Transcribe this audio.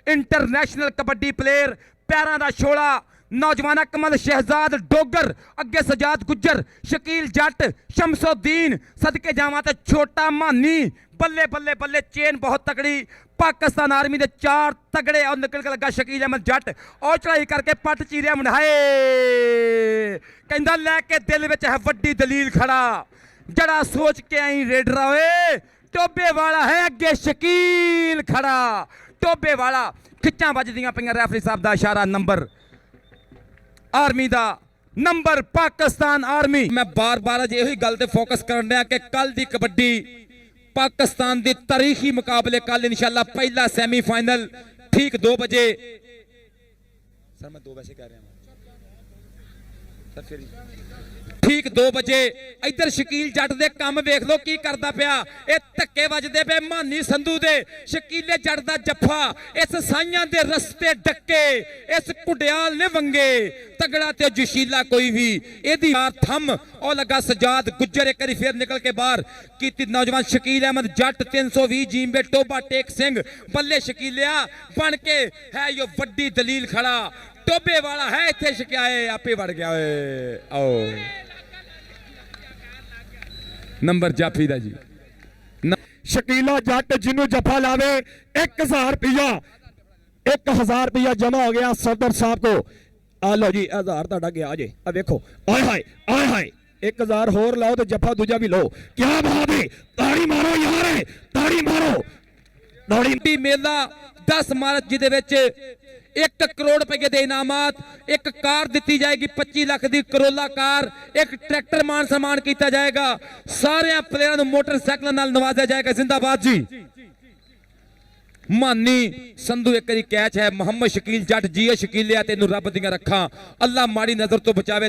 International kabaddi player पैरां दा छोड़ा नौजवान कमल शहजाद डोगर अगे सजाद गुज्जर शकील जट शमसुद्दीन सदके जावां ते छोटा मानी बल्ले बल्ले बल्ले चेन बहुत तगड़ी पाकिस्तान आर्मी दे चार तगड़े और निकल के लगा शकील अहमद जट और चढ़ाई करके पट चीरिया मुंडाए कहंदा लैके दिल विच है वड्डी दलील खड़ा जड़ा सोच के आई रेडर ओए टोबे वाला है अगे शकील खड़ा टोबे वाला खिच्चां वजदियां पईयां रेफरी साहब दा इशारा नंबर आर्मी दा नंबर पाकिस्तान आर्मी मैं बार बार अज यही गल ते फोकस करन दिया कि कल दी कबड्डी पाकिस्तान दी तारीखी मुकाबले कल इंशाल्लाह पहला सेमीफाइनल ठीक 2 बजे सर मैं 2 बजे कह रहा हूं सर फिर ठीक 2 बजे इधर शकील जट दे काम वेख लो की करदा पिया ए धक्के वजदे पे मानी संधू दे शकीले जट दा जफ्फा इस साइयां दे रस्ते डक्के इस कुडियाल ने वंगे तगड़ा ते जोशीला कोई भी एदी थम और लगा सजाद गुज्जर एक फिर निकल के बाहर की नौजवान शकील अहमद जट 320 जींबे टोबा टेक सिंह बल्ले शकीलिया बन के है यो वड्डी दलील खड़ा टोबे वाला है इत्थे शकाए आपे वड़ गया आओ नंबर जाफी दा जी शकीला जट जिन्हों जफा लावे 1000 रुपया 1000 रुपया जमा हो गया सदर साहब को आ लो जी 1000 ਤੁਹਾਡਾ ਗਿਆ ਜੇ आ देखो आए हाय 1000 होर लाओ तो जफा दूजा भी लो क्या बात है ताड़ी मारो यार ताड़ी मारो दौड़ी मेला 10 मार्च जिदे विच 1 करोड़ रुपए के इनामात एक कार दी जाएगी 25 लाख की करोला कार एक ट्रैक्टर मान सम्मान किया जाएगा सारे प्लेयरों को मोटरसाइकिल नाल नवाजा जाएगा जिंदाबाद जी मानी संधू एक कैच है मोहम्मद शकील जट जी शकीलिया तेन रब दियां रखा अल्लाह माड़ी नजर तो बचावे।